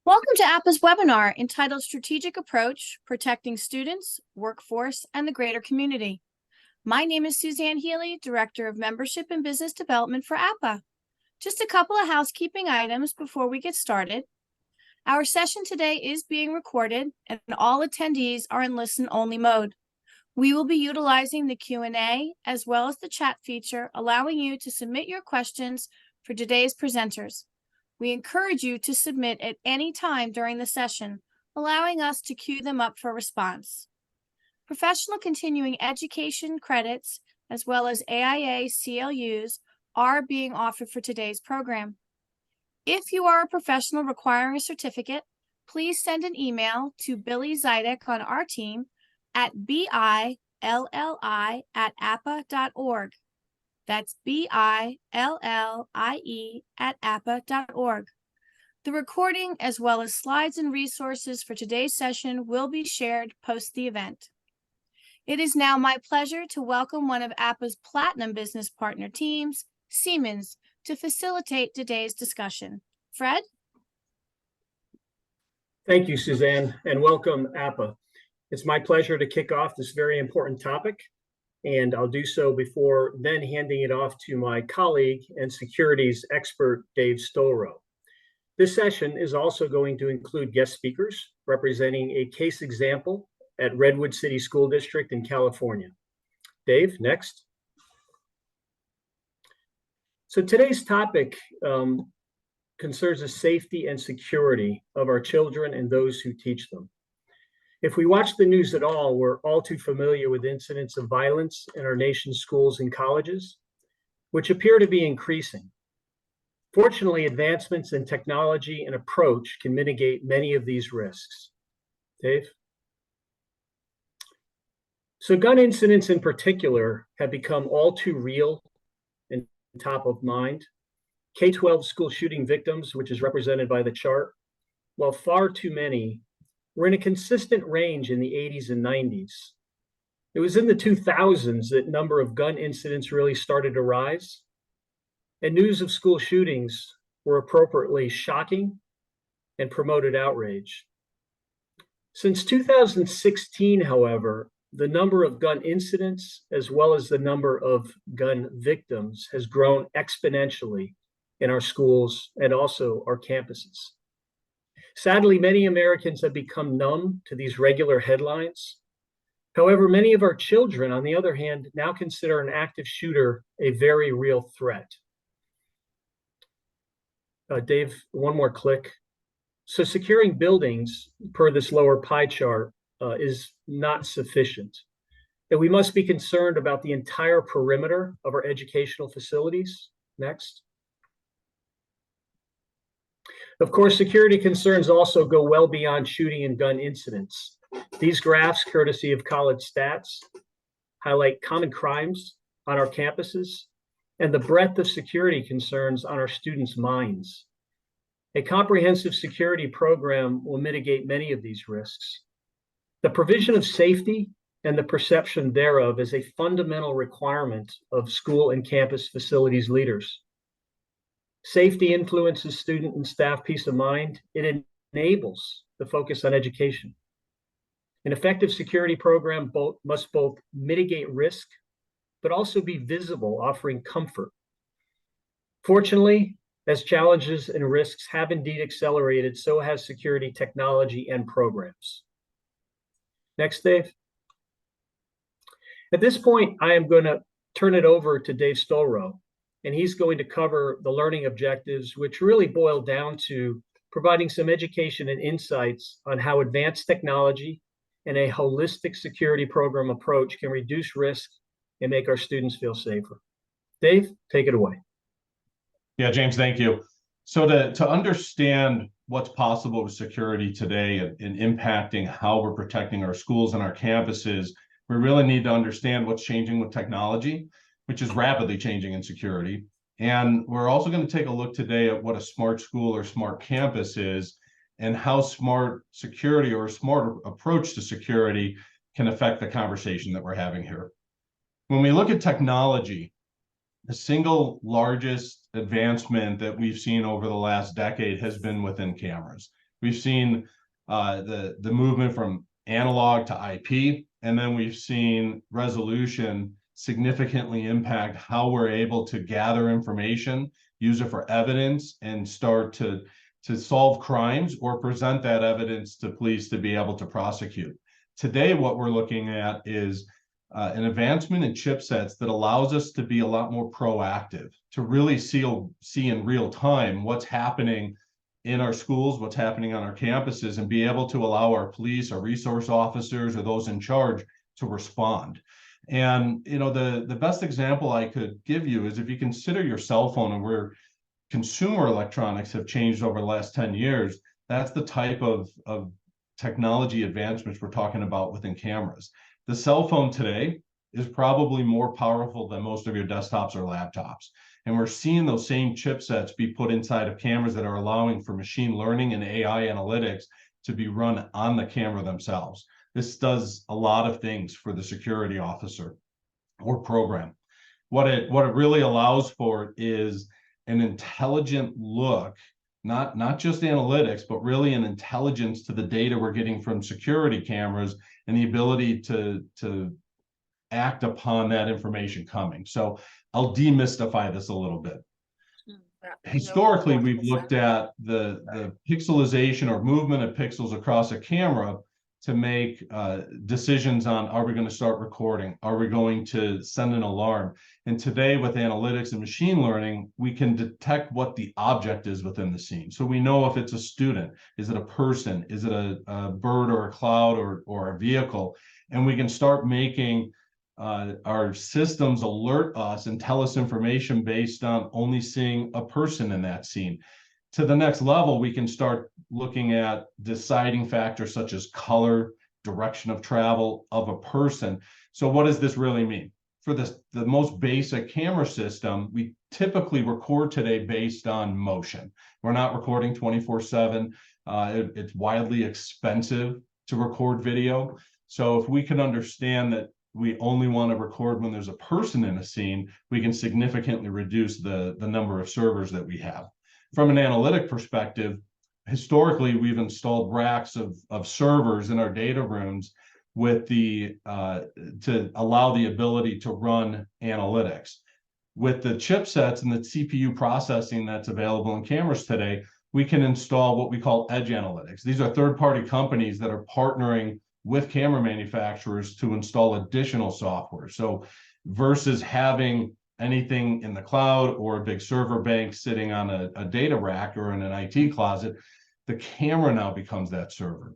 Welcome to APA's webinar entitled Strategic Approach, Protecting Students, Workforce, and the Greater Community. My name is Suzanne Healy, Director of Membership and Business Development for APA. Just a couple of housekeeping items before we get started. Our session today is being recorded and all attendees are in listen-only mode. We will be utilizing the Q&A as well as the chat feature, allowing you to submit your questions for today's presenters. We encourage you to submit at any time during the session, allowing us to queue them up for response. Professional continuing education credits, as well as AIA CLUs, are being offered for today's program. If you are a professional requiring a certificate, please send an email to Billy Zidek on our team at billi@appa.org. That's billie@appa.org. The recording, as well as slides and resources for today's session, will be shared post the event. It is now my pleasure to welcome one of APA's Platinum Business Partner teams, Siemens, to facilitate today's discussion. Fred? Thank you, Suzanne, and welcome, APA. It's my pleasure to kick off this very important topic, and I'll do so before then handing it off to my colleague and securities expert, Dave Stolrow. This session is also going to include guest speakers representing a case example at Redwood City School District in California. Dave, next. So today's topic concerns the safety and security of our children and those who teach them. If we watch the news at all, we're all too familiar with incidents of violence in our nation's schools and colleges, which appear to be increasing. Fortunately, advancements in technology and approach can mitigate many of these risks. Dave? So gun incidents in particular have become all too real and top of mind. K-12 school shooting victims, which is represented by the chart, while far too many, were in a consistent range in the 80s and 90s. It was in the 2000s that number of gun incidents really started to rise, and news of school shootings were appropriately shocking and promoted outrage. Since 2016, however, the number of gun incidents as well as the number of gun victims has grown exponentially in our schools and also our campuses. Sadly, many Americans have become numb to these regular headlines. However, many of our children, on the other hand, now consider an active shooter a very real threat. Dave, one more click. So securing buildings, per this lower pie chart, is not sufficient. And we must be concerned about the entire perimeter of our educational facilities. Next. Of course, security concerns also go well beyond shooting and gun incidents. These graphs, courtesy of College Stats, highlight common crimes on our campuses and the breadth of security concerns on our students' minds. A comprehensive security program will mitigate many of these risks. The provision of safety and the perception thereof is a fundamental requirement of school and campus facilities leaders. Safety influences student and staff peace of mind. It enables the focus on education. An effective security program must both mitigate risk, but also be visible, offering comfort. Fortunately, as challenges and risks have indeed accelerated, so has security technology and programs. Next, Dave. At this point, I am going to turn it over to Dave Stolrow, and he's going to cover the learning objectives, which really boil down to providing some education and insights on how advanced technology and a holistic security program approach can reduce risk and make our students feel safer. Dave, take it away. Yeah, James, thank you. So to understand what's possible with security today and impacting how we're protecting our schools and our campuses, we really need to understand what's changing with technology, which is rapidly changing in security. And we're also going to take a look today at what a smart school or smart campus is and how smart security or a smart approach to security can affect the conversation that we're having here. When we look at technology, the single largest advancement that we've seen over the last decade has been within cameras. We've seen the movement from analog to IP, and then we've seen resolution significantly impact how we're able to gather information, use it for evidence, and start to solve crimes or present that evidence to police to be able to prosecute. Today, what we're looking at is an advancement in chipsets that allows us to be a lot more proactive, to really see in real time what's happening in our schools, what's happening on our campuses, and be able to allow our police, our resource officers, or those in charge to respond. And the best example I could give you is if you consider your cell phone and where consumer electronics have changed over the last 10 years, that's the type of technology advancements we're talking about within cameras. The cell phone today is probably more powerful than most of your desktops or laptops. And we're seeing those same chipsets be put inside of cameras that are allowing for machine learning and AI analytics to be run on the camera themselves. This does a lot of things for the security officer or program. What it really allows for is an intelligent look, not just analytics, but really an intelligence to the data we're getting from security cameras and the ability to act upon that information coming. So I'll demystify this a little bit. Historically, we've looked at the pixelization or movement of pixels across a camera to make decisions on, are we going to start recording? Are we going to send an alarm? And today with analytics and machine learning, we can detect what the object is within the scene. So we know if it's a student, is it a person, is it a bird or a cloud or a vehicle? And we can start making our systems alert us and tell us information based on only seeing a person in that scene. To the next level, we can start looking at deciding factors such as color, direction of travel of a person. So what does this really mean? For the most basic camera system, we typically record today based on motion. We're not recording 24/7. It's widely expensive to record video. So if we can understand that we only want to record when there's a person in a scene, we can significantly reduce the number of servers that we have. From an analytic perspective, historically, we've installed racks of servers in our data rooms with to allow the ability to run analytics. With the chipsets and the CPU processing that's available in cameras today, we can install what we call edge analytics. These are third-party companies that are partnering with camera manufacturers to install additional software. So versus having anything in the cloud or a big server bank sitting on a data rack or in an IT closet, the camera now becomes that server.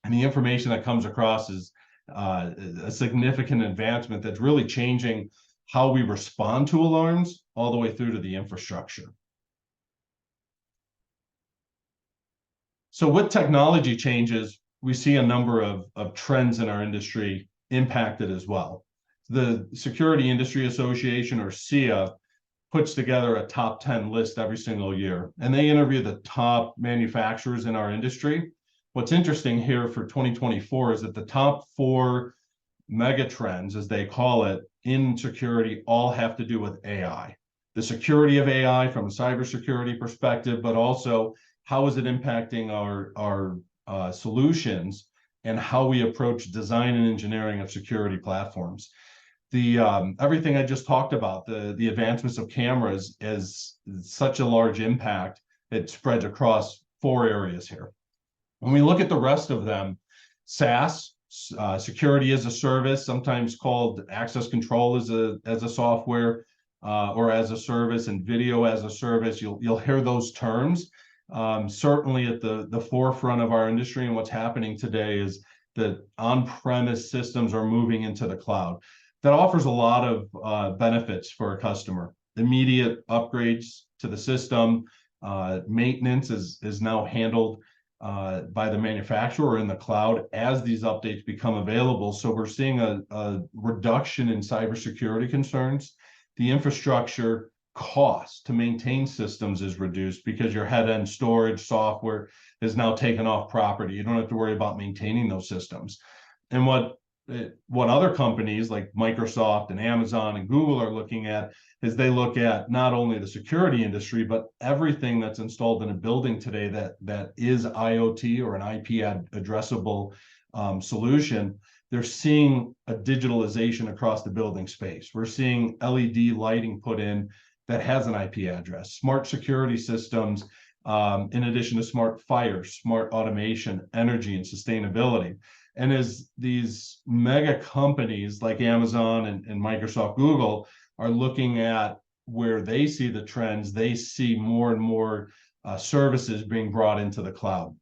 And the information that comes across is a significant advancement that's really changing how we respond to alarms all the way through to the infrastructure. So with technology changes, we see a number of trends in our industry impacted as well. The Security Industry Association, or SIA, puts together a top 10 list every single year, and they interview the top manufacturers in our industry. What's interesting here for 2024 is that the top 4 mega trends, as they call it, in security all have to do with AI. The security of AI from a cybersecurity perspective, but also how is it impacting our solutions and how we approach design and engineering of security platforms. Everything I just talked about, the advancements of cameras is such a large impact, it spreads across 4 areas here. When we look at the rest of them, SaaS, security as a service, sometimes called access control as a software or as a service, and video as a service, you'll hear those terms. Certainly at the forefront of our industry, and what's happening today is that on-premise systems are moving into the cloud. That offers a lot of benefits for a customer. Immediate upgrades to the system, maintenance is now handled by the manufacturer in the cloud as these updates become available. So we're seeing a reduction in cybersecurity concerns. The infrastructure cost to maintain systems is reduced because your head-end storage software is now taken off property. You don't have to worry about maintaining those systems. And what what other companies like Microsoft and Amazon and Google are looking at is they look at not only the security industry, but everything that's installed in a building today that is IoT or an IP addressable solution. They're seeing a digitalization across the building space. We're seeing LED lighting put in that has an IP address, smart security systems, in addition to smart fire, smart automation, energy, and sustainability. And as these mega companies like Amazon and Microsoft, Google are looking at where they see the trends, they see more and more services being brought into the cloud.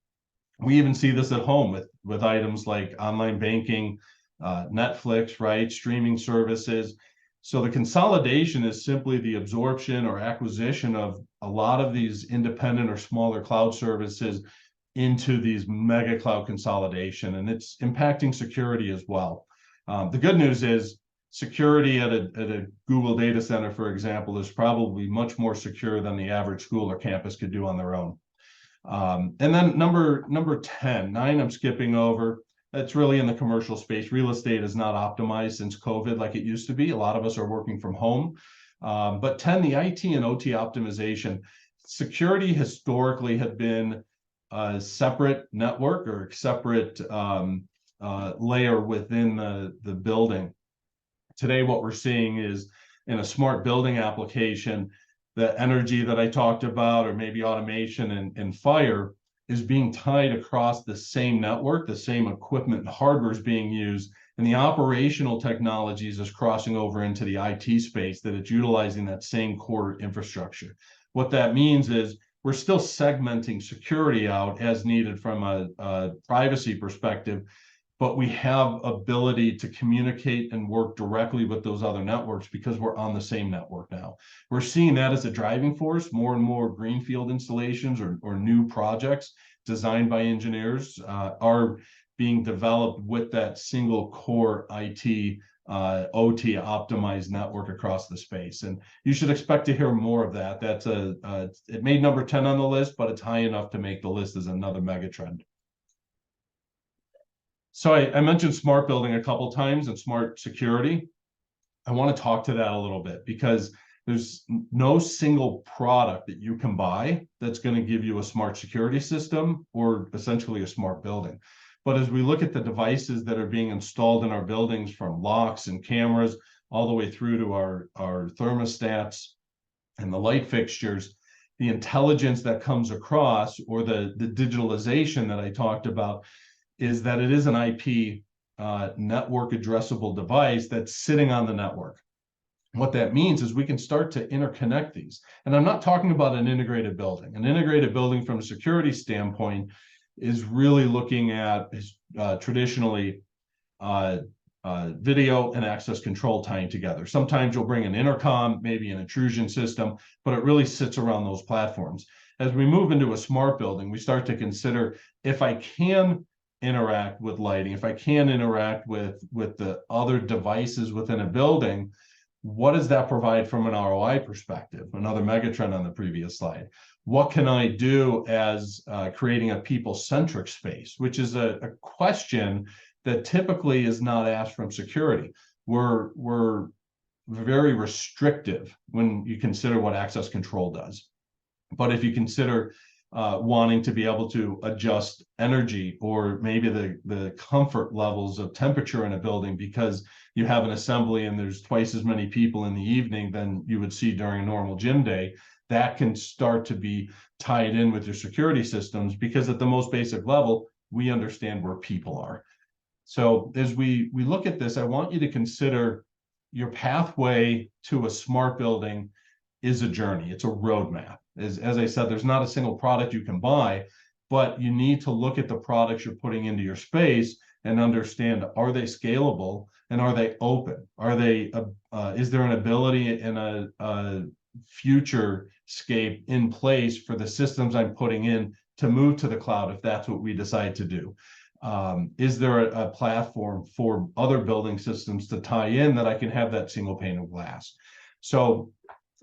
We even see this at home with items like online banking, Netflix, right? Streaming services. So the consolidation is simply the absorption or acquisition of a lot of these independent or smaller cloud services into these mega cloud consolidation, and it's impacting security as well. The good news is security at a Google data center, for example, is probably much more secure than the average school or campus could do on their own. And then number 10, 9, I'm skipping over. That's really in the commercial space. Real estate is not optimized since COVID like it used to be. A lot of us are working from home. But 10, the IT and OT optimization. Security historically had been a separate network or a separate layer within the building. Today, what we're seeing is in a smart building application, the energy that I talked about, or maybe automation and fire, is being tied across the same network, the same equipment and hardware is being used, and the operational technologies is crossing over into the IT space, that it's utilizing that same core infrastructure. What that means is we're still segmenting security out as needed from a privacy perspective, but we have ability to communicate and work directly with those other networks because we're on the same network now. We're seeing that as a driving force. More and more greenfield installations or new projects designed by engineers are being developed with that single core IT OT optimized network across the space. And you should expect to hear more of that. That's it made number 10 on the list, but it's high enough to make the list as another mega trend. So I mentioned smart building a couple times and smart security. I want to talk to that a little bit because there's no single product that you can buy that's going to give you a smart security system or essentially a smart building. But as we look at the devices that are being installed in our buildings, from locks and cameras all the way through to our thermostats and the light fixtures, the intelligence that comes across, or the digitalization that I talked about, is that it is an IP network addressable device that's sitting on the network. What that means is we can start to interconnect these. And I'm not talking about an integrated building. An integrated building from a security standpoint is really looking at traditionally video and access control tying together. Sometimes you'll bring an intercom, maybe an intrusion system, but it really sits around those platforms. As we move into a smart building, we start to consider, if I can interact with lighting, if I can interact with the other devices within a building, what does that provide from an ROI perspective? Another megatrend on the previous slide. What can I do as creating a people-centric space, which is a question that typically is not asked from security. We're very restrictive when you consider what access control does. But if you consider wanting to be able to adjust energy, or maybe the comfort levels of temperature in a building because you have an assembly and there's twice as many people in the evening than you would see during a normal gym day, that can start to be tied in with your security systems, because at the most basic level, we understand where people are. So as we look at this, I want you to consider your pathway to a smart building is a journey. It's a roadmap. As I said, there's not a single product you can buy, but you need to look at the products you're putting into your space and understand, are they scalable and are they open? Are they is there an ability in a future scape in place for the systems I'm putting in to move to the cloud if that's what we decide to do? Is there a platform for other building systems to tie in that I can have that single pane of glass? So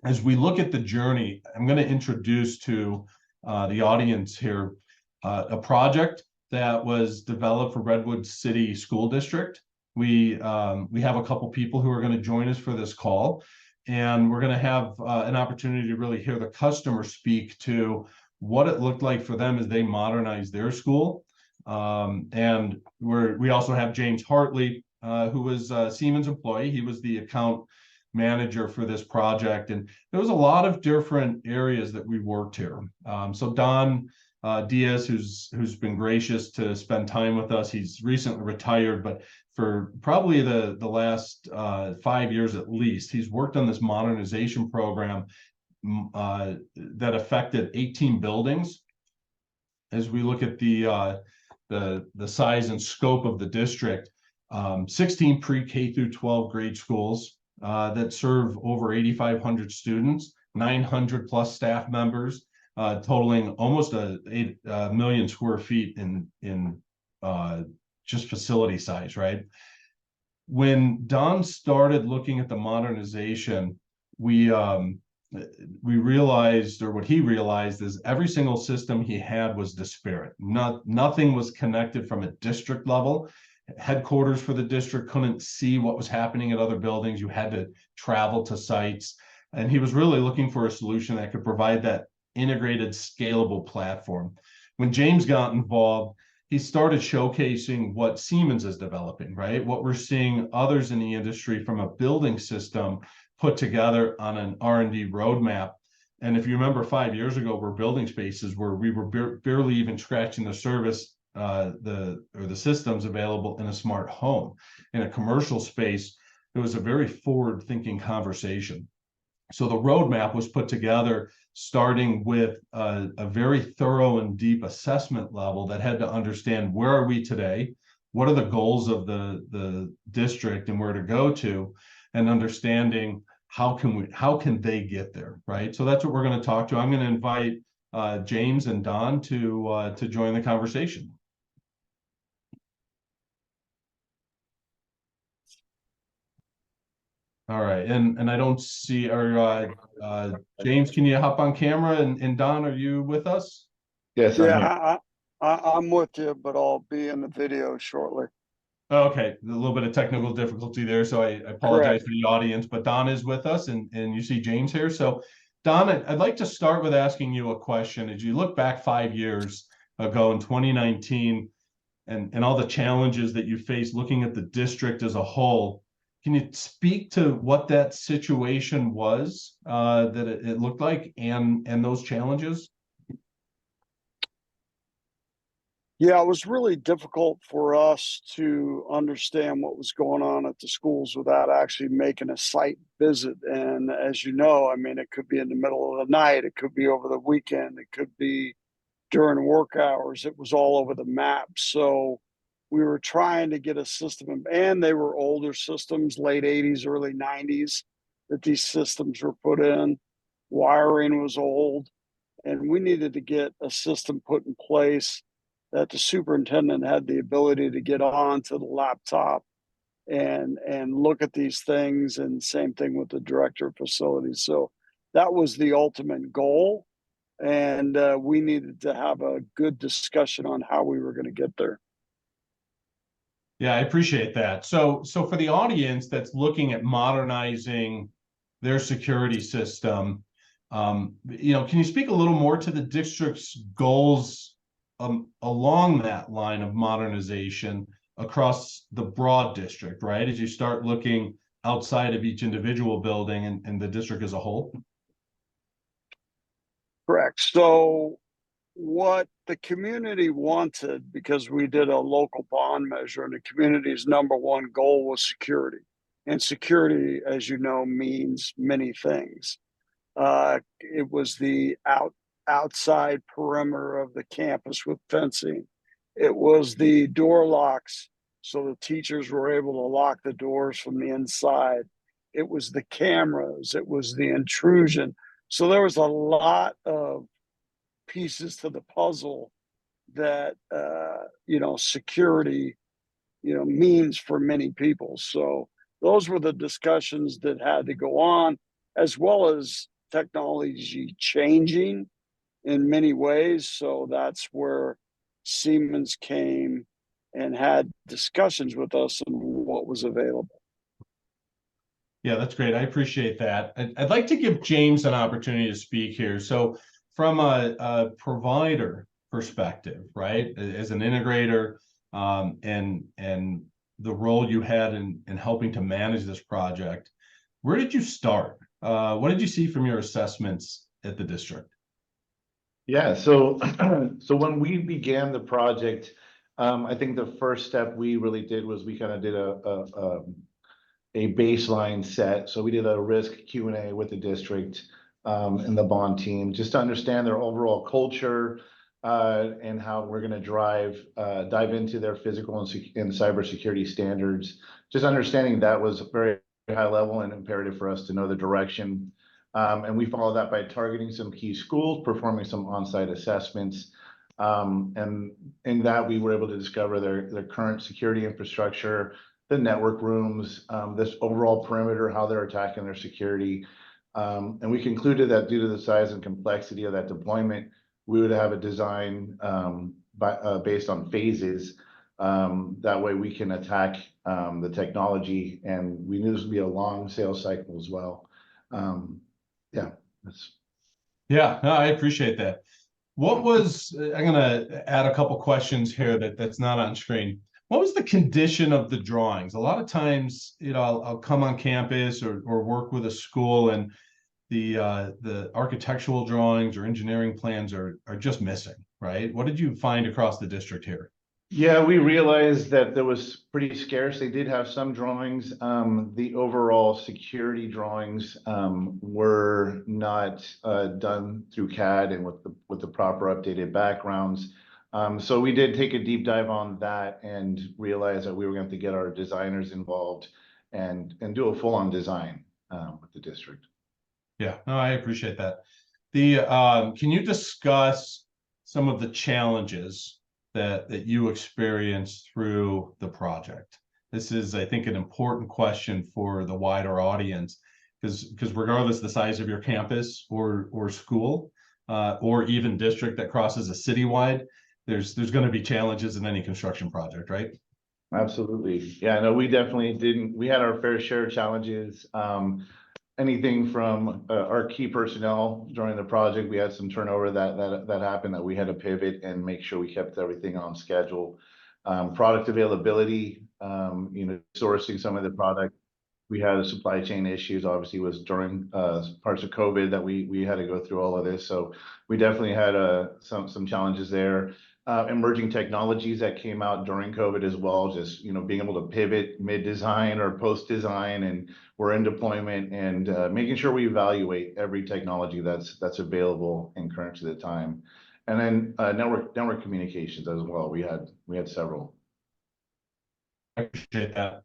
as we look at the journey, I'm going to introduce to the audience here a project that was developed for Redwood City School District. we have a couple people who are going to join us for this call, and we're going to have an opportunity to really hear the customer speak to what it looked like for them as they modernized their school. And we also have James Hartley, who was a Siemens employee. He was the account manager for this project, and there was a lot of different areas that we worked here. So Don Diaz, who's been gracious to spend time with us. He's recently retired, but for probably the last 5 years at least, he's worked on this modernization program that affected 18 buildings. As we look at the size and scope of the district, 16 pre-K through 12 grade schools that serve over 8,500 students, 900 plus staff members, totaling almost a million square feet in just facility size, right? When Don started looking at the modernization, we realized, or what he realized, is every single system he had was disparate. Nothing was connected from a district level. Headquarters for the district couldn't see what was happening at other buildings. You had to travel to sites. And he was really looking for a solution that could provide that integrated, scalable platform. When James got involved, he started showcasing what Siemens is developing, right? What we're seeing others in the industry from a building system put together on an R&D roadmap. And if you remember 5 years ago, we're building spaces where we were barely even scratching the surface, the systems available in a smart home. In a commercial space, it was a very forward-thinking conversation. So the roadmap was put together starting with a very thorough and deep assessment level that had to understand, where are we today? What are the goals of the district and where to go to? And understanding how can they get there, right? So that's what we're going to talk to. I'm going to invite James and Don to join the conversation. All right, and I don't see our James. Can you hop on camera? And Don, are you with us? Yes, I'm here. Yeah, I'm with you, but I'll be in the video shortly. Okay, a little bit of technical difficulty there, so I apologize for the audience, but Don is with us, and you see James here. So Don, I'd like to start with asking you a question. As you look back 5 years ago in 2019 and all the challenges that you faced looking at the district as a whole, can you speak to what that situation was that it looked like and those challenges? Yeah, it was really difficult for us to understand what was going on at the schools without actually making a site visit. And as you know, I mean, it could be in the middle of the night, it could be over the weekend, it could be during work hours. It was all over the map. So we were trying to get a system, and they were older systems, late 80s, early 90s, that these systems were put in. Wiring was old, and we needed to get a system put in place that the superintendent had the ability to get onto the laptop and look at these things, and same thing with the director of facilities. So that was the ultimate goal, and we needed to have a good discussion on how we were going to get there. Yeah, I appreciate that. So for the audience that's looking at modernizing their security system, can you speak a little more to the district's goals along that line of modernization across the broad district, right? As you start looking outside of each individual building and the district as a whole? Correct. So what the community wanted, because we did a local bond measure, and the community's number one goal was security. And security, as you know, means many things. It was the outside perimeter of the campus with fencing. It was the door locks, so the teachers were able to lock the doors from the inside. It was the cameras. It was the intrusion. So there was a lot of pieces to the puzzle that security means for many people. So those were the discussions that had to go on, as well as technology changing in many ways. So that's where Siemens came and had discussions with us and what was available. Yeah, that's great. I appreciate that. I'd like to give James an opportunity to speak here. So from a provider perspective, right, as an integrator, and the role you had in helping to manage this project, where did you start? What did you see from your assessments at the district? Yeah, so so when we began the project, I think the first step we really did was we kind of did a baseline set. So we did a risk Q&A with the district and the bond team just to understand their overall culture and how we're going to dive into their physical and cybersecurity standards. Just understanding that was very high level and imperative for us to know the direction. And we followed that by targeting some key schools, performing some on-site assessments. And in that, we were able to discover their current security infrastructure, the network rooms, this overall perimeter, how they're attacking their security. And we concluded that due to the size and complexity of that deployment, we would have a design based on phases. That way we can attack the technology, and we knew this would be a long sales cycle as well. Yeah, no, I appreciate that. I'm gonna add a couple questions here that's not on screen. What was the condition of the drawings? A lot of times, I'll come on campus or work with a school, and the architectural drawings or engineering plans are just missing, right? What did you find across the district here? Yeah, we realized that there was pretty scarce. They did have some drawings. The overall security drawings were not done through CAD and with the proper updated backgrounds. So we did take a deep dive on that and realized that we were going to have to get our designers involved and do a full-on design with the district. Yeah, no, I appreciate that. Can you discuss some of the challenges that you experienced through the project? This is, I think, an important question for the wider audience, because regardless of the size of your campus or school, or even district that crosses a citywide, there's going to be challenges in any construction project, right? Absolutely. Yeah, no, we definitely didn't. We had our fair share of challenges. Anything from our key personnel during the project, we had some turnover that happened that we had to pivot and make sure we kept everything on schedule. Product availability, sourcing some of the product. We had supply chain issues. Obviously, was during parts of COVID that we had to go through all of this. So we definitely had some challenges there. Emerging technologies that came out during COVID as well, just being able to pivot mid-design or post-design, and we're in deployment and making sure we evaluate every technology that's available and current to the time. And then network communications as well. We had several. I appreciate that.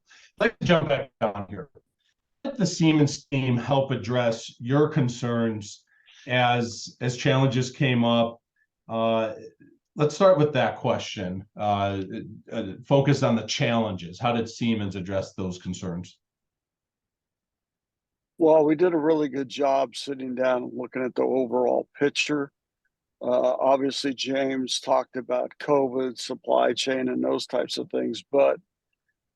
I'd like to jump back down here. Let the Siemens team help address your concerns as challenges came up. Let's start with that question. Focus on the challenges. How did Siemens address those concerns? Well, we did a really good job sitting down and looking at the overall picture. Obviously, James talked about COVID, supply chain, and those types of things, but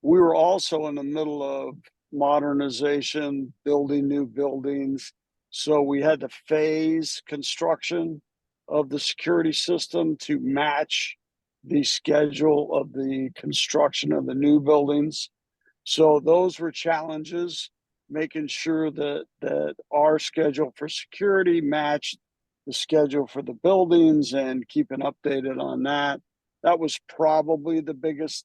we were also in the middle of modernization, building new buildings. So we had to phase construction of the security system to match the schedule of the construction of the new buildings. So those were challenges, making sure that our schedule for security matched the schedule for the buildings and keeping updated on that. That was probably the biggest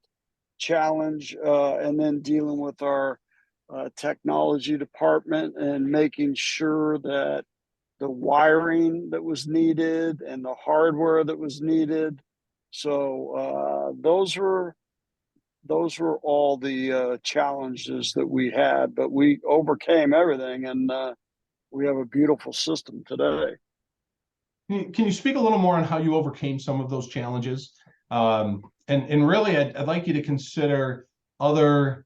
challenge. And then dealing with our technology department and making sure that the wiring that was needed and the hardware that was needed. So those were all the challenges that we had, but we overcame everything, and we have a beautiful system today. Can you speak a little more on how you overcame some of those challenges? And really, I'd like you to consider other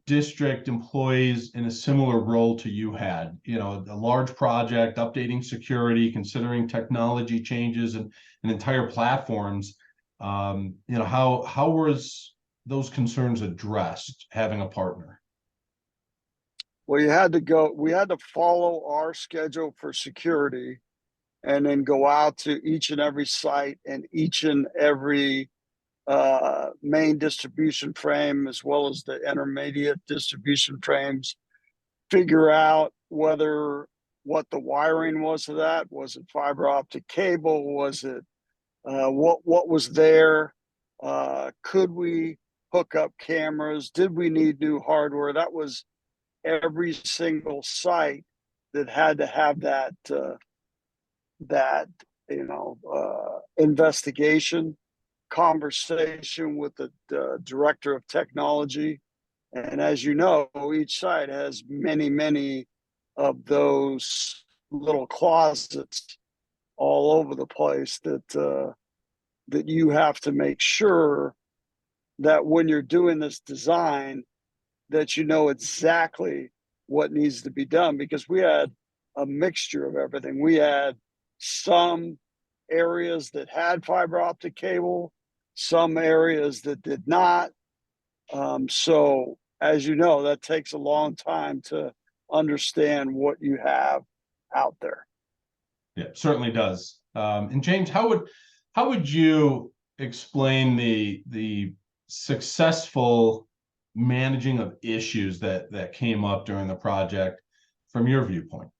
district employees in a similar role to you had, a large project, updating security, considering technology changes and entire platforms. How was those concerns addressed, having a partner? Well, we had to follow our schedule for security and then go out to each and every site and each and every main distribution frame, as well as the intermediate distribution frames, figure out what the wiring was of that. Was it fiber optic cable? Was it what was there? Could we hook up cameras? Did we need new hardware? That was every single site that had to have that investigation conversation with the director of technology. And as you know, each site has many of those little closets all over the place that you have to make sure that when you're doing this design, that you know exactly what needs to be done, because we had a mixture of everything. We had some areas that had fiber optic cable, some areas that did not. So as you know, that takes a long time to understand what you have out there. Yeah, it certainly does. And James, how would you explain the successful managing of issues that came up during the project from your viewpoint?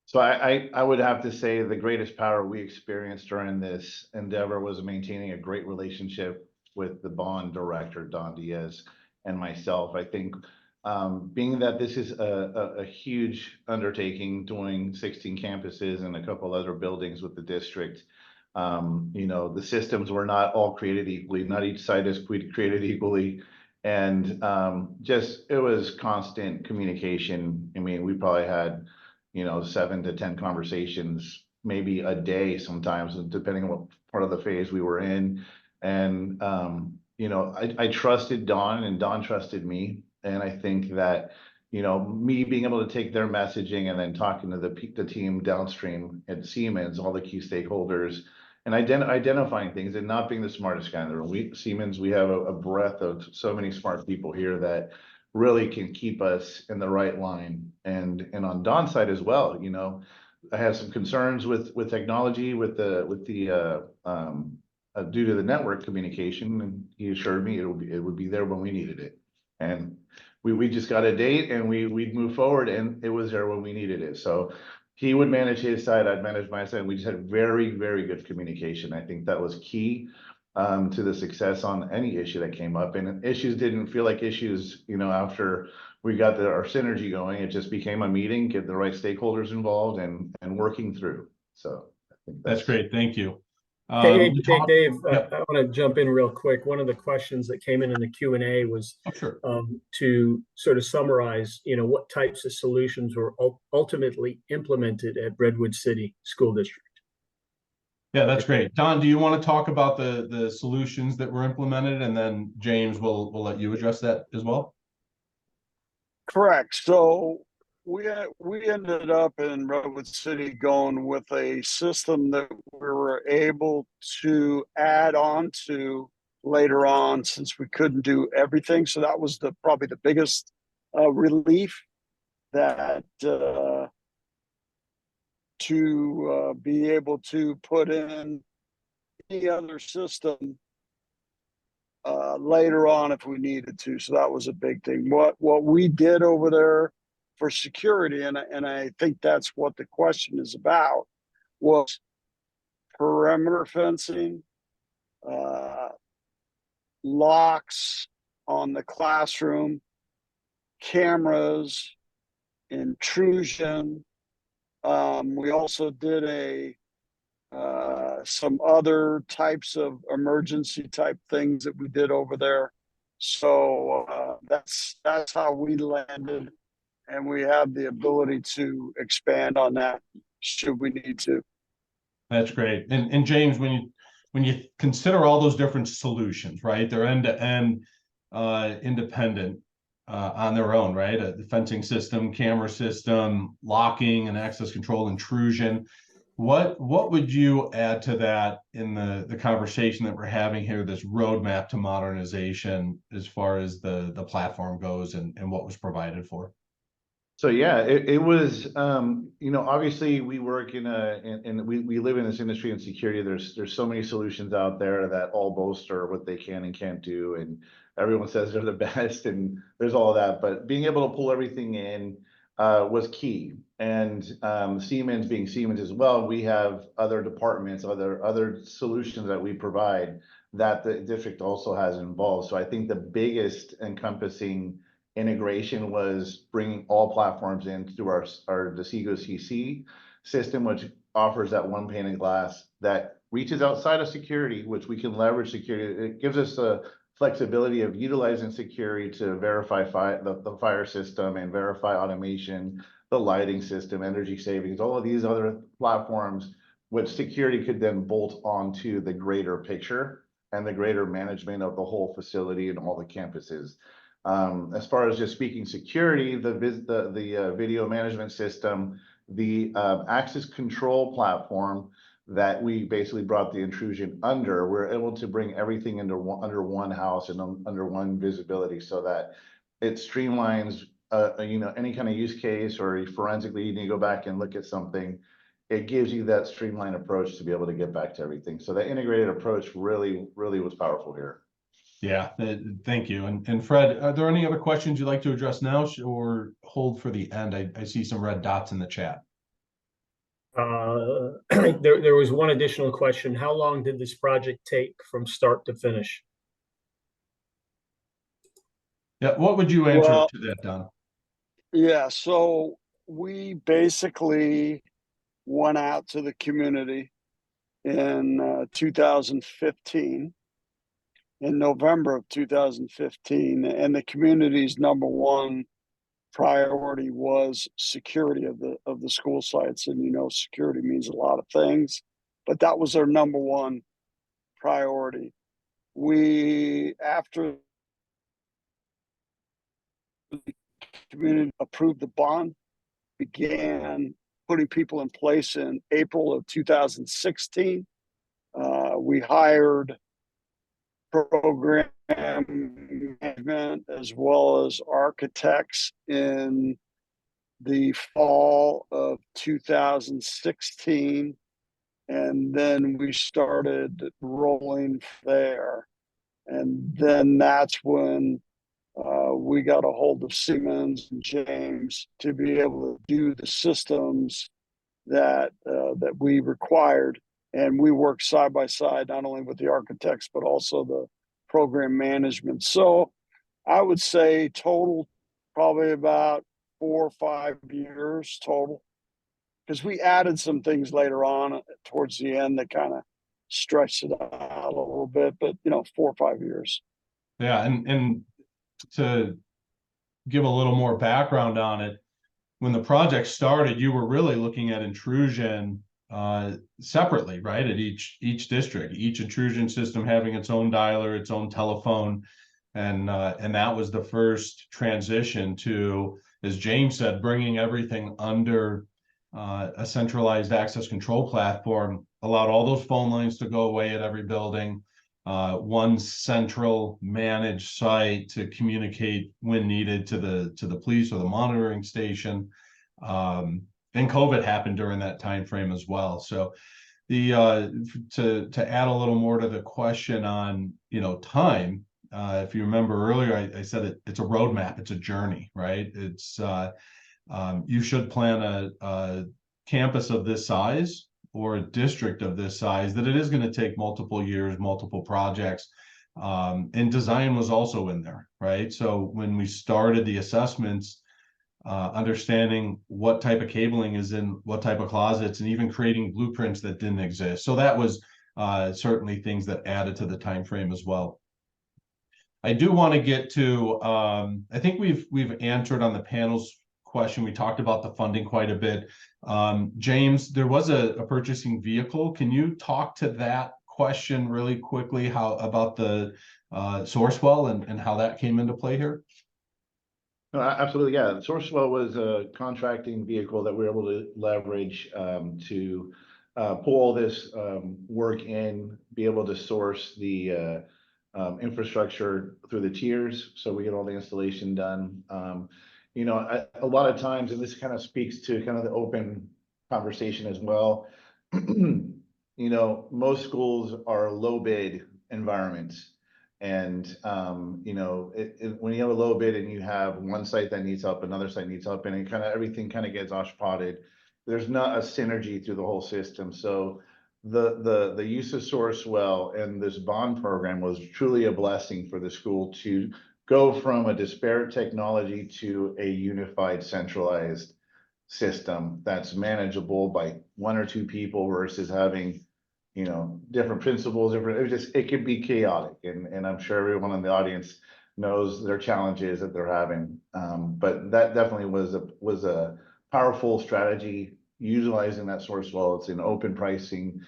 So I would have to say the greatest power we experienced during this endeavor was maintaining a great relationship with the bond director, Don Diaz, and myself. I think being that this is a huge undertaking, doing 16 campuses and a couple other buildings with the district, the systems were not all created equally. Not each site is created equally. And it was constant communication. I mean, we probably had 7 to 10 conversations, maybe a day sometimes, depending on what part of the phase we were in. And, I trusted Don and Don trusted me. And I think that, me being able to take their messaging and then talking to the team downstream at Siemens, all the key stakeholders, and identifying things and not being the smartest guy in the room. Siemens, we have a breadth of so many smart people here that really can keep us in the right line. And on Don's side as well, I had some concerns with technology, with the due to the network communication, and he assured me it would be there when we needed it. And we just got a date and we'd move forward, and it was there when we needed it. So he would manage his side, I'd manage my side. We just had very, very good communication. I think that was key to the success on any issue that came up. And issues didn't feel like issues, after we got our synergy going. It just became a meeting, get the right stakeholders involved and working through. So I think that's great. Thank you. Hey, Dave, Yep. I want to jump in real quick. One of the questions that came in the Q&A was Sure. To sort of summarize, what types of solutions were ultimately implemented at Redwood City School District. Yeah, that's great. Don, do you want to talk about the solutions that were implemented, and then James will let you address that as well? Correct. So we ended up in Redwood City going with a system that we were able to add on to later on, since we couldn't do everything. So that was probably the biggest relief, that to be able to put in any other system later on if we needed to. So that was a big thing. What we did over there for security, and I think that's what the question is about, was perimeter fencing, locks on the classroom, cameras, intrusion. We also did some other types of emergency type things that we did over there. So that's how we landed, and we have the ability to expand on that should we need to. That's great. And James, when you consider all those different solutions, right? They're end-to-end independent on their own, right? The fencing system, camera system, locking and access control, intrusion. What would you add to that in the conversation that we're having here, this roadmap to modernization as far as the platform goes and what was provided for? So yeah, it was, you know, obviously we work we live in this industry in security. There's so many solutions out there that all bolster what they can and can't do. And everyone says they're the best and there's all that, but being able to pull everything in was key. And Siemens being Siemens as well, we have other departments, other solutions that we provide that the district also has involved. So I think the biggest encompassing integration was bringing all platforms in through our Decigo CC system, which offers that one pane of glass that reaches outside of security, which we can leverage security. It gives us the flexibility of utilizing security to verify the fire system and verify automation, the lighting system, energy savings, all of these other platforms, which security could then bolt onto the greater picture and the greater management of the whole facility and all the campuses. As far as just speaking security, the video management system, the access control platform that we basically brought the intrusion under, we're able to bring everything under one house and under one visibility so that it streamlines, you know, any kind of use case or forensically you need to go back and look at something. It gives you that streamlined approach to be able to get back to everything. So that integrated approach really, really was powerful here. Yeah, thank you. And Fred, are there any other questions you'd like to address now or hold for the end? I see some red dots in the chat. There was one additional question. How long did this project take from start to finish? Yeah, what would you answer Well, to that, Don? yeah, so we basically went out to the community in 2015, in November of 2015, and the community's number one priority was security of the school sites. And you know, security means a lot of things, but that was our number one priority. We, after the community approved the bond, began putting people in place in April of 2016. We hired program management as well as architects in the fall of 2016, and then we started rolling there. And then that's when we got a hold of Siemens and James to be able to do the systems that we required. And we worked side by side, not only with the architects, but also the program management. So I would say total, probably about 4 or 5 years total, because we added some things later on towards the end that kind of stretched it out a little bit, but you know, 4 or 5 years. Yeah, and to give a little more background on it, when the project started, you were really looking at intrusion separately, right? At each district, each intrusion system having its own dialer, its own telephone, and that was the first transition to, as James said, bringing everything under a centralized access control platform, allowed all those phone lines to go away at every building. One central managed site to communicate when needed to the police or the monitoring station. And COVID happened during that time frame as well. So the to add a little more to the question on, you know, time, if you remember earlier, I said it's a roadmap, it's a journey, right? It's you should plan a campus of this size or a district of this size, that it is going to take multiple years, multiple projects. And design was also in there, right? So when we started the assessments, understanding what type of cabling is in what type of closets, and even creating blueprints that didn't exist. So that was certainly things that added to the time frame as well. I do want to get to, I think we've answered on the panel's question. We talked about the funding quite a bit. James, there was a purchasing vehicle. Can you talk to that question really quickly, how about the Sourcewell and how that came into play here? No, absolutely, yeah. Sourcewell was a contracting vehicle that we were able to leverage to pull all this work in, be able to source the infrastructure through the tiers, so we get all the installation done. You know, a lot of times, and this kind of speaks to kind of the open conversation as well. You know, most schools are low bid environments. And, you know, when you have a low bid and you have one site that needs help, another site needs help, and it kind of, everything kind of gets osh-potted, there's not a synergy through the whole system. So the use of Sourcewell and this bond program was truly a blessing for the school to go from a disparate technology to a unified, centralized system that's manageable by one or two people versus having, you know, different principals, it could be chaotic. And I'm sure everyone in the audience knows their challenges that they're having. But that definitely was a powerful strategy, utilizing that Sourcewell. It's an open pricing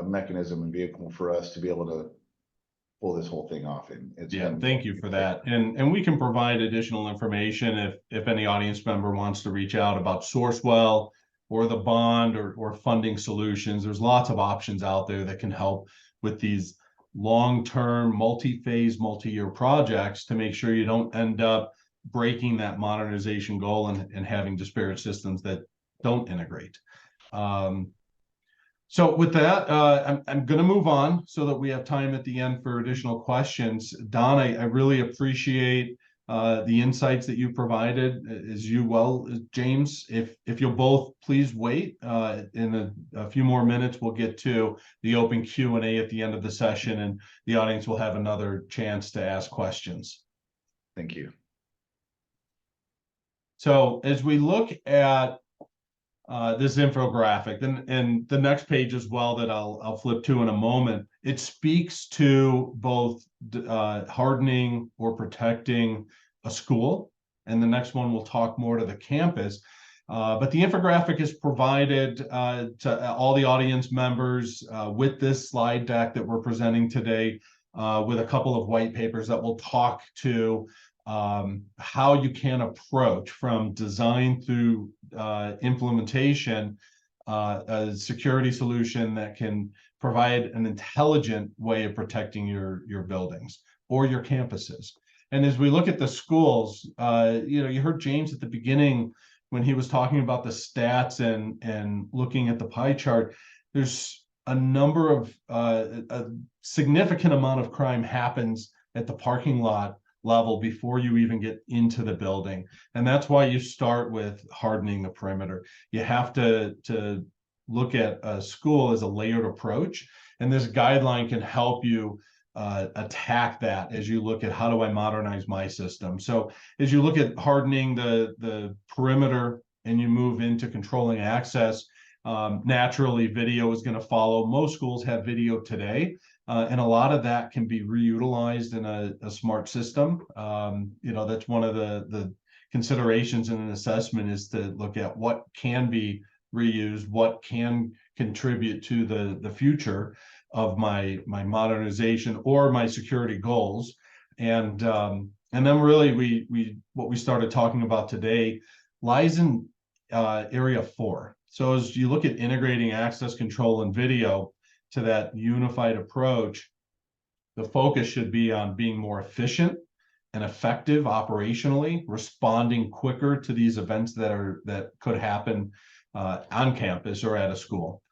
mechanism and vehicle for us to be able to pull this whole thing off. And thank you for that. And we can provide additional information if any audience member wants to reach out about Sourcewell or the bond or funding solutions. There's lots of options out there that can help with these long-term, multi-phase, multi-year projects to make sure you don't end up breaking that modernization goal and having disparate systems that don't integrate. So with that, I'm going to move on so that we have time at the end for additional questions. Don, I really appreciate the insights that you provided, as you well as James. If you'll both please wait, in a few more minutes, we'll get to the open Q&A at the end of the session, and the audience will have another chance to ask questions. Thank you. So as we look at this infographic, and the next page as well that I'll flip to in a moment, it speaks to both hardening or protecting a school, and the next one will talk more to the campus. But the infographic is provided to all the audience members with this slide deck that we're presenting today, with a couple of white papers that will talk to how you can approach from design through implementation a security solution that can provide an intelligent way of protecting your buildings or your campuses. And as we look at the schools, you know, you heard James at the beginning when he was talking about the stats and looking at the pie chart. There's a number of a significant amount of crime happens at the parking lot level before you even get into the building. And that's why you start with hardening the perimeter. You have to look at a school as a layered approach, and this guideline can help you attack that as you look at how do I modernize my system. So as you look at hardening the perimeter and you move into controlling access, naturally video is going to follow. Most schools have video today. And a lot of that can be reutilized in a smart system. You know, that's one of the considerations in an assessment, is to look at what can be reused, what can contribute to the future of my modernization or my security goals. And then really what we started talking about today lies in area 4. So as you look at integrating access control and video to that unified approach, the focus should be on being more efficient and effective operationally, responding quicker to these events that could happen on campus or at a school.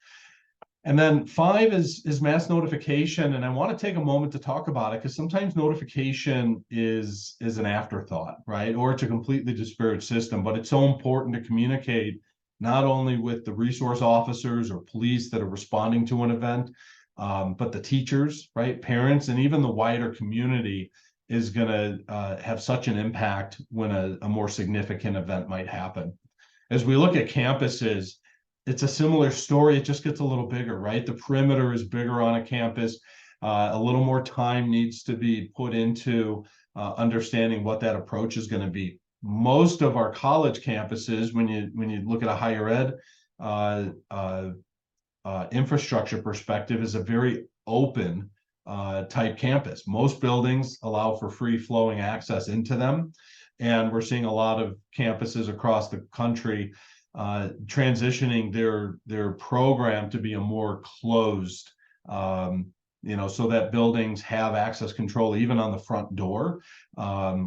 And then 5 is mass notification, and I want to take a moment to talk about it because sometimes notification is an afterthought, right? Or it's a completely disparate system, but it's so important to communicate not only with the resource officers or police that are responding to an event, but the teachers, right? Parents, and even the wider community is going to have such an impact when a more significant event might happen. As we look at campuses, it's a similar story. It just gets a little bigger, right? The perimeter is bigger on a campus. A little more time needs to be put into understanding what that approach is going to be. Most of our college campuses, when you look at a higher ed infrastructure perspective, is a very open type campus. Most buildings allow for free flowing access into them. And we're seeing a lot of campuses across the country transitioning their program to be a more closed, so that buildings have access control even on the front door,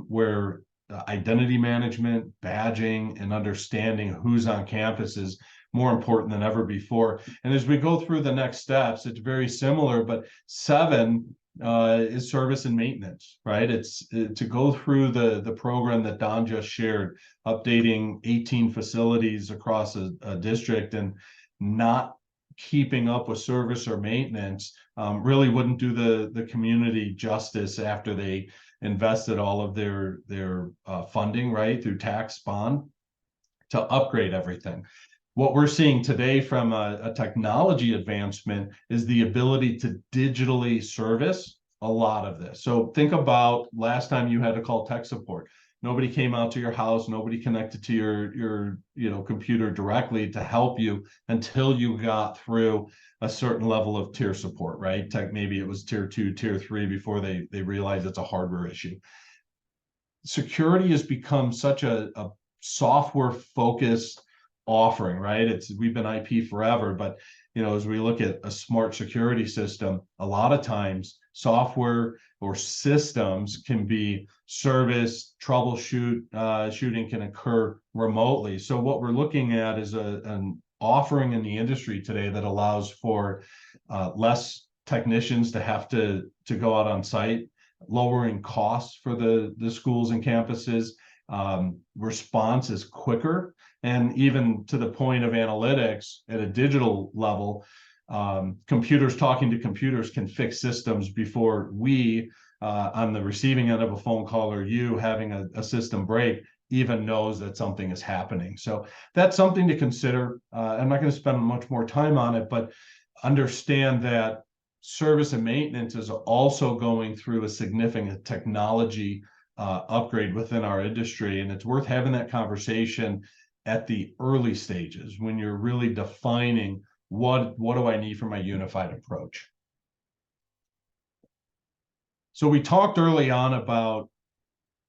where identity management, badging, and understanding who's on campus is more important than ever before. And as we go through the next steps, it's very similar, but 7 is service and maintenance, right? It's to go through the program that Don just shared, updating 18 facilities across a district and not keeping up with service or maintenance really wouldn't do the community justice after they invested all of their funding, right, through tax bond to upgrade everything. What we're seeing today from a technology advancement is the ability to digitally service a lot of this. So think about last time you had to call tech support. Nobody came out to your house, nobody connected to your computer directly to help you until you got through a certain level of tier support, right? Maybe it was tier 2, tier 3 before they realized it's a hardware issue. Security has become such a software focused offering, right? We've been IP forever, but as we look at a smart security system, a lot of times software or systems can be serviced, shooting can occur remotely. So what we're looking at is an offering in the industry today that allows for less technicians to have to go out on site, lowering costs for the schools and campuses. Response is quicker, and even to the point of analytics at a digital level, computers talking to computers can fix systems before we on the receiving end of a phone call or you having a system break even knows that something is happening. So that's something to consider. I'm not going to spend much more time on it, but understand that service and maintenance is also going through a significant technology upgrade within our industry. And it's worth having that conversation at the early stages when you're really defining what do I need for my unified approach. So we talked early on about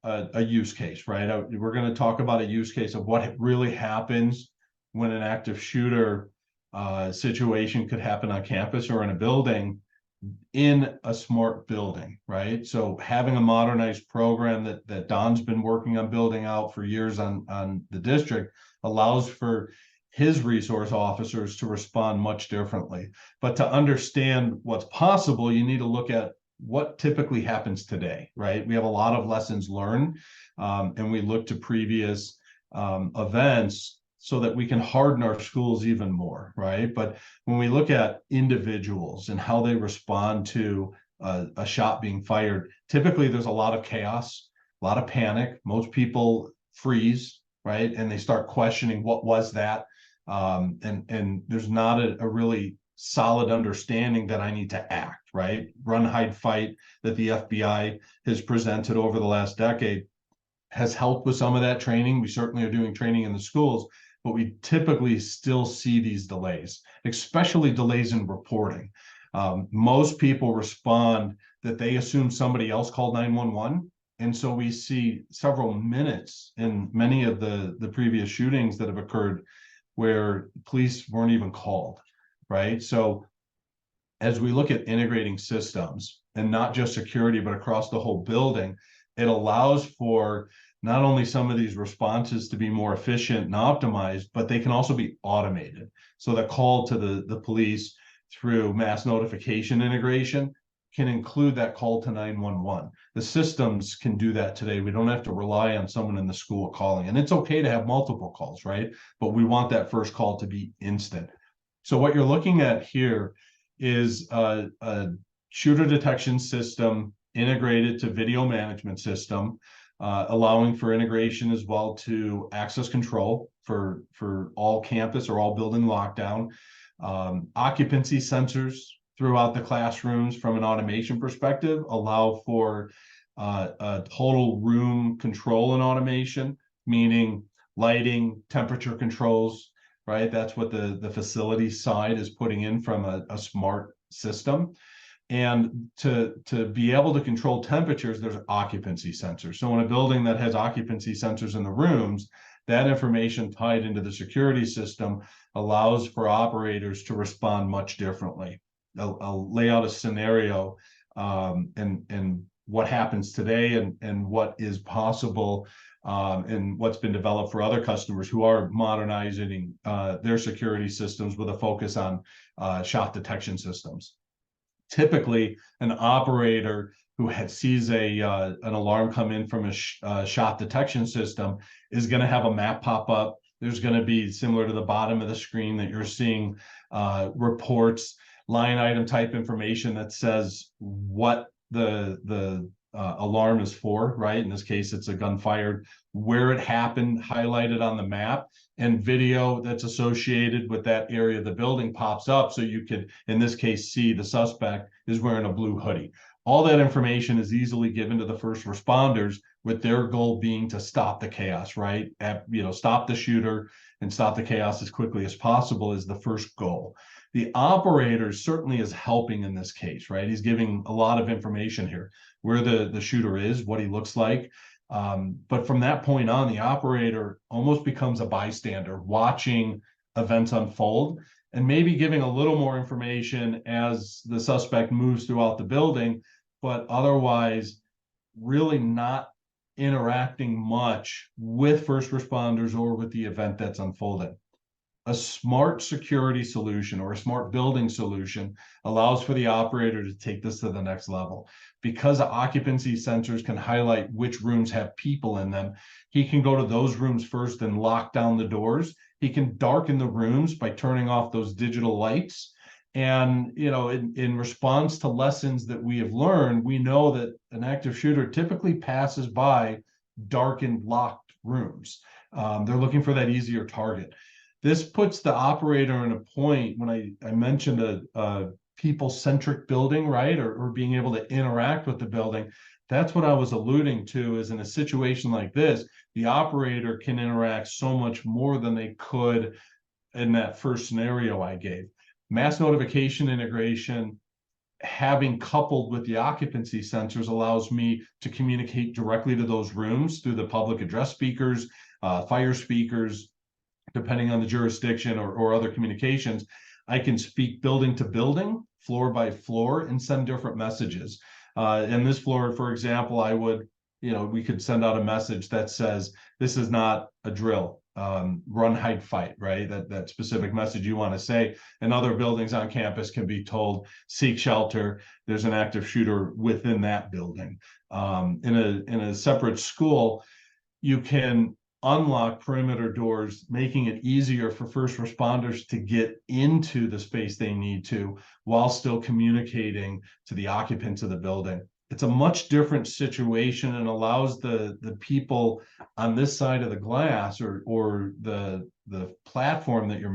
a use case, right? We're going to talk about a use case of what really happens when an active shooter situation could happen on campus or in a building, in a smart building, right? So having a modernized program that Don's been working on building out for years on the district allows for his resource officers to respond much differently. But to understand what's possible, you need to look at what typically happens today, right? We have a lot of lessons learned, and we look to previous events so that we can harden our schools even more, right? But when we look at individuals and how they respond to a shot being fired, typically there's a lot of chaos, a lot of panic. Most people freeze, right? And they start questioning, what was that? And there's not a really solid understanding that I need to act, right? Run, hide, fight that the FBI has presented over the last decade has helped with some of that training. We certainly are doing training in the schools, but we typically still see these delays, especially delays in reporting. Most people respond that they assume somebody else called 911. And so we see several minutes in many of the previous shootings that have occurred where police weren't even called, right? So as we look at integrating systems and not just security, but across the whole building, it allows for not only some of these responses to be more efficient and optimized, but they can also be automated. So the call to the police through mass notification integration can include that call to 911. The systems can do that today. We don't have to rely on someone in the school calling. And it's okay to have multiple calls, right? But we want that first call to be instant. So what you're looking at here is a shooter detection system integrated to video management system, allowing for integration as well to access control for all campus or all building lockdown, occupancy sensors throughout the classrooms from an automation perspective allow for a total room control and automation, meaning lighting, temperature controls, right? That's what the facility side is putting in from a smart system. And to be able to control temperatures, there's occupancy sensors. So in a building that has occupancy sensors in the rooms, That information tied into the security system allows for operators to respond much differently. I'll lay out a scenario and what happens today and what is possible and what's been developed for other customers who are modernizing their security systems with a focus on shot detection systems. Typically, an operator who sees an alarm come in from a shot detection system is going to have a map pop up. There's going to be, similar to the bottom of the screen that you're seeing, reports, line item type information that says what the alarm is for, right? In this case, it's a gun fired, where it happened, highlighted on the map, and video that's associated with that area of the building pops up. So you could, in this case, see the suspect is wearing a blue hoodie. All that information is easily given to the first responders, with their goal being to stop the chaos, right? Stop the shooter and stop the chaos as quickly as possible is the first goal. The operator certainly is helping in this case, right? He's giving a lot of information here, where the shooter is, what he looks like. But from that point on, the operator almost becomes a bystander, watching events unfold and maybe giving a little more information as the suspect moves throughout the building, but otherwise really not interacting much with first responders or with the event that's unfolding. A smart security solution or a smart building solution allows for the operator to take this to the next level. Because occupancy sensors can highlight which rooms have people in them, he can go to those rooms first and lock down the doors. He can darken the rooms by turning off those digital lights. And, in response to lessons that we have learned, we know that an active shooter typically passes by darkened, locked rooms. They're looking for that easier target. This puts the operator in a point, when I mentioned a people-centric building, right? Or being able to interact with the building. That's what I was alluding to, is in a situation like this, the operator can interact so much more than they could in that first scenario I gave. Mass notification integration, having coupled with the occupancy sensors, allows me to communicate directly to those rooms through the public address speakers, fire speakers, depending on the jurisdiction or other communications. I can speak building to building, floor by floor, and send different messages. In this floor, for example, I would, we could send out a message that says, this is not a drill, run, hide, fight, right? That specific message you want to say. And other buildings on campus can be told, seek shelter. There's an active shooter within that building. In a separate school, you can unlock perimeter doors, making it easier for first responders to get into the space they need to, while still communicating to the occupants of the building. It's a much different situation and allows the people on this side of the glass or the platform that you're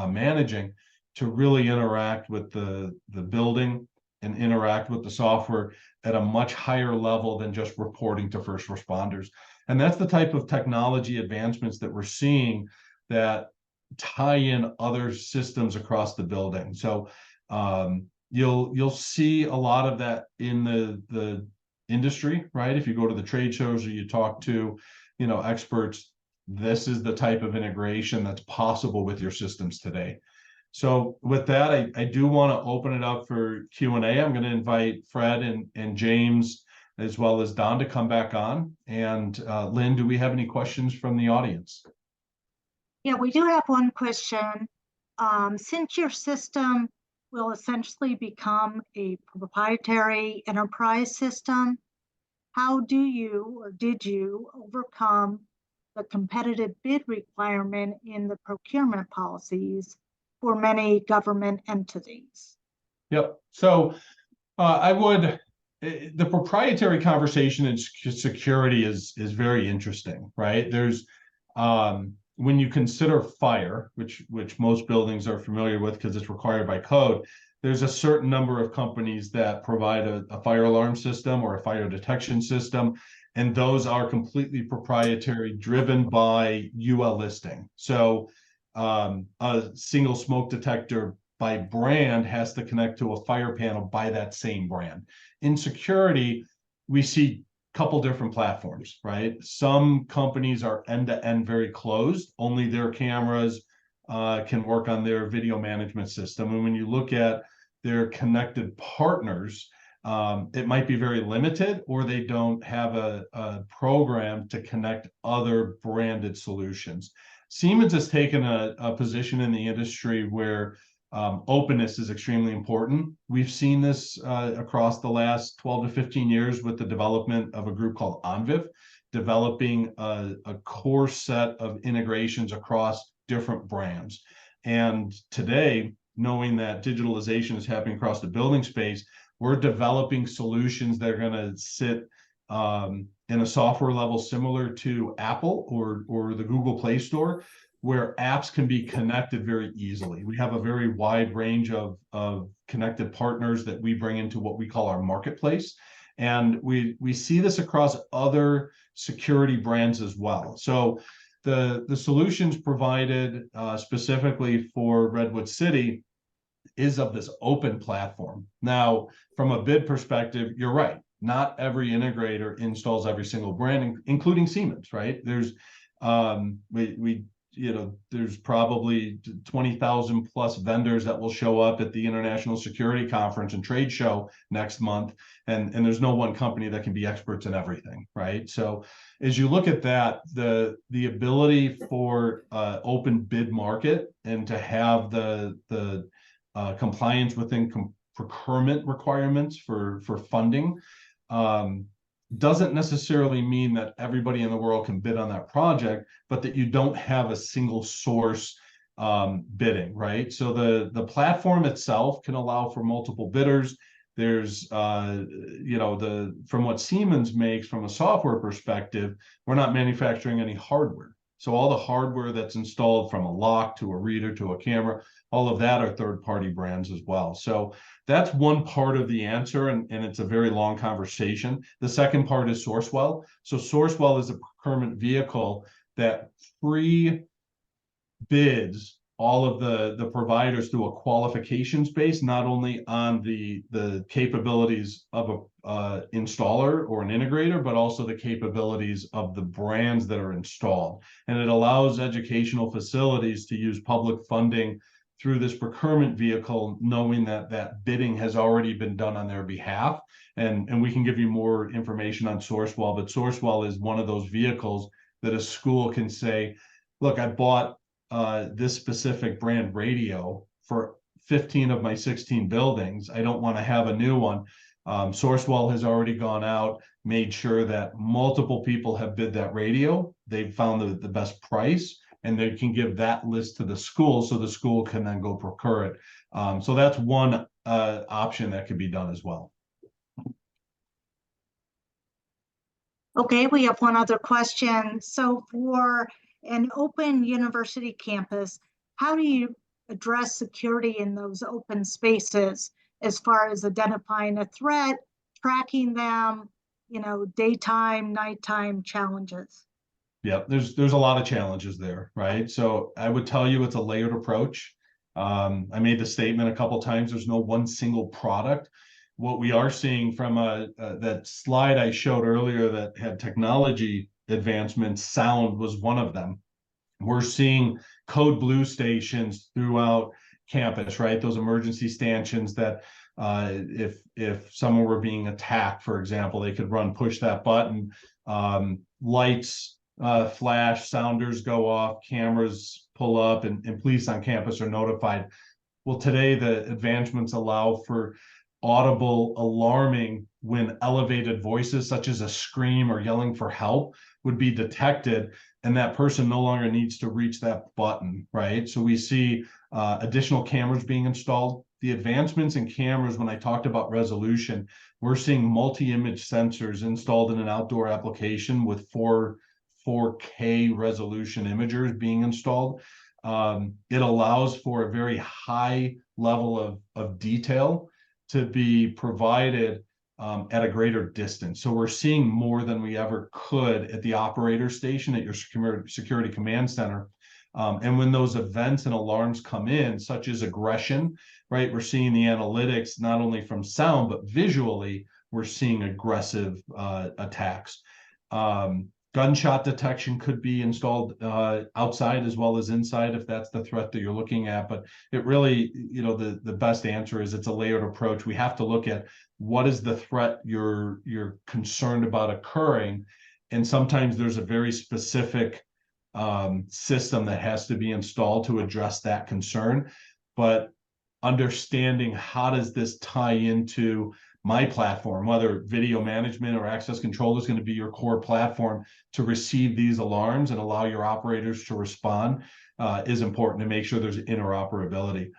managing to really interact with the building and interact with the software at a much higher level than just reporting to first responders. And that's the type of technology advancements that we're seeing that tie in other systems across the building. So you'll see a lot of that in the industry, right? If you go to the trade shows or you talk to, experts, this is the type of integration that's possible with your systems today. So with that, I do want to open it up for Q&A. I'm going to invite Fred and James, as well as Don, to come back on. And Lynn, do we have any questions from the audience? Yeah, we do have one question. Since your system will essentially become a proprietary enterprise system, how do you, or did you, overcome the competitive bid requirement in the procurement policies for many government entities? Yep. So the proprietary conversation in security is very interesting, right? There's when you consider fire, which most buildings are familiar with because it's required by code, there's a certain number of companies that provide a fire alarm system or a fire detection system, and those are completely proprietary, driven by UL listing. So a single smoke detector by brand has to connect to a fire panel by that same brand. In security, we see couple different platforms, right? Some companies are end-to-end very closed. Only their cameras can work on their video management system. And when you look at their connected partners, it might be very limited, or they don't have a program to connect other branded solutions. Siemens has taken a position in the industry where openness is extremely important. We've seen this across the last 12 to 15 years with the development of a group called Onviv, developing a core set of integrations across different brands. And today, knowing that digitalization is happening across the building space, we're developing solutions that are going to sit in a software level similar to Apple or the Google Play Store, where apps can be connected very easily. We have a very wide range of connected partners that we bring into what we call our marketplace. And we see this across other security brands as well. So the solutions provided specifically for Redwood City is of this open platform. Now, from a bid perspective, you're right. Not every integrator installs every single brand, including Siemens, right? There's there's probably 20,000 plus vendors that will show up at the International Security Conference and Trade Show next month. And there's no one company that can be experts in everything, right? So as you look at that, the ability for open bid market and to have the compliance within procurement requirements for funding doesn't necessarily mean that everybody in the world can bid on that project, but that you don't have a single source bidding, right? So the platform itself can allow for multiple bidders. There's from what Siemens makes from a software perspective, we're not manufacturing any hardware. So all the hardware that's installed, from a lock to a reader to a camera, all of that are third-party brands as well. So that's one part of the answer, and it's a very long conversation. The second part is Sourcewell. So Sourcewell is a procurement vehicle that pre-bids all of the providers through a qualifications base, not only on the capabilities of a installer or an integrator, but also the capabilities of the brands that are installed. And it allows educational facilities to use public funding through this procurement vehicle, knowing that bidding has already been done on their behalf. And we can give you more information on Sourcewell, but Sourcewell is one of those vehicles that a school can say, look, I bought this specific brand radio for 15 of my 16 buildings. I don't want to have a new one. Sourcewell has already gone out, made sure that multiple people have bid that radio. They've found the best price, and they can give that list to the school, so the school can then go procure it. So that's one option that could be done as well. Okay, we have one other question. So for an open university campus, how do you address security in those open spaces as far as identifying a threat, tracking them, daytime, nighttime challenges? Yeah, there's a lot of challenges there, right? So I would tell you it's a layered approach. I made the statement a couple of times, there's no one single product. What we are seeing from that slide I showed earlier that had technology advancements, sound was one of them. We're seeing code blue stations throughout campus, right? Those emergency stanchions that if someone were being attacked, for example, they could push that button, lights flash, sounders go off, cameras pull up, and police on campus are notified. Well, today the advancements allow for audible alarming when elevated voices such as a scream or yelling for help would be detected, and that person no longer needs to reach that button, right? So we see additional cameras being installed. The advancements in cameras, when I talked about resolution, we're seeing multi-image sensors installed in an outdoor application with 4K resolution imagers being installed. It allows for a very high level of detail to be provided at a greater distance. So we're seeing more than we ever could at the operator station at your security command center. And when those events and alarms come in, such as aggression, right, we're seeing the analytics not only from sound, but visually we're seeing aggressive attacks. Gunshot detection could be installed outside as well as inside if that's the threat that you're looking at. But it really, the best answer is it's a layered approach. We have to look at what is the threat you're concerned about occurring. And sometimes there's a very specific system that has to be installed to address that concern. But understanding how does this tie into my platform, whether video management or access control is going to be your core platform to receive these alarms and allow your operators to respond, is important to make sure there's interoperability.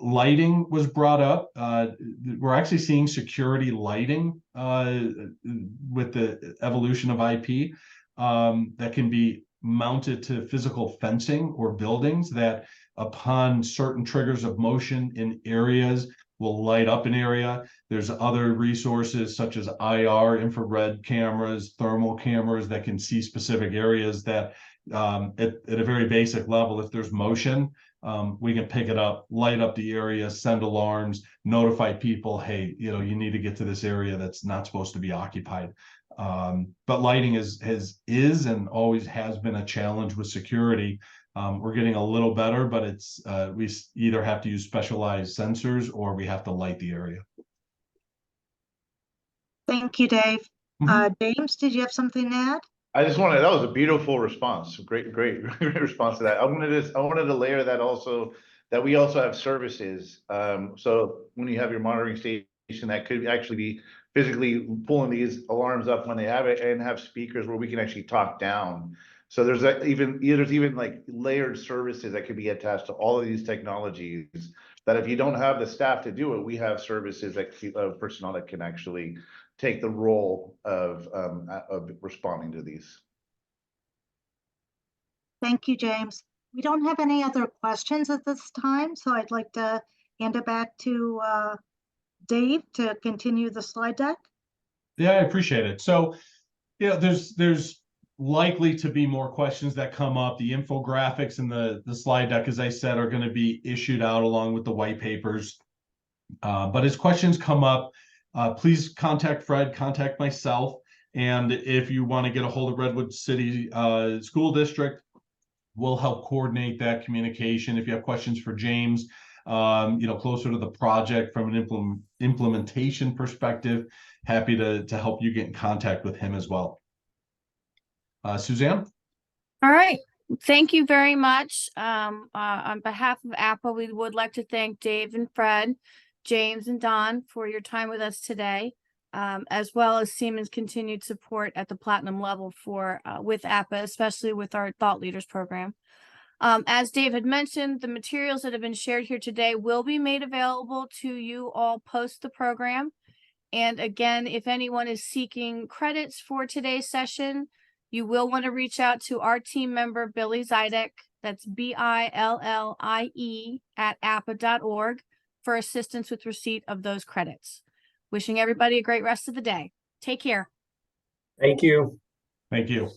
Lighting was brought up. We're actually seeing security lighting with the evolution of IP that can be mounted to physical fencing or buildings that upon certain triggers of motion in areas will light up an area. There's other resources such as IR, infrared cameras, thermal cameras that can see specific areas that at a very basic level, if there's motion, we can pick it up, light up the area, send alarms, notify people, hey, you need to get to this area that's not supposed to be occupied. But lighting is and always has been a challenge with security. We're getting a little better, but it's we either have to use specialized sensors or we have to light the area. Thank you, Dave. James, did you have something to add? I just wanted, that was a beautiful response. Great response to that. I wanted to layer that also, that we also have services. So when you have your monitoring station, that could actually be physically pulling these alarms up when they have it, and have speakers where we can actually talk down. So there's even like layered services that could be attached to all of these technologies, that if you don't have the staff to do it, we have services that personnel that can actually take the role of responding to these. Thank you, James. We don't have any other questions at this time, so I'd like to hand it back to Dave to continue the slide deck. Yeah, I appreciate it. So, there's likely to be more questions that come up. The infographics and the slide deck, as I said, are going to be issued out along with the white papers. But as questions come up, please contact Fred, contact myself. And if you want to get a hold of Redwood City School District, we'll help coordinate that communication. If you have questions for James, closer to the project from an implementation perspective, happy to help you get in contact with him as well. Suzanne? All right. Thank you very much. On behalf of APA, we would like to thank Dave and Fred, James and Don for your time with us today, as well as Siemens' continued support at the platinum level with APA, especially with our Thought Leaders program. As Dave had mentioned, the materials that have been shared here today will be made available to you all post the program. And again, if anyone is seeking credits for today's session, you will want to reach out to our team member, Billy Zidek, that's BILLIE @appa.org, for assistance with receipt of those credits. Wishing everybody a great rest of the day. Take care. Thank you. Thank you.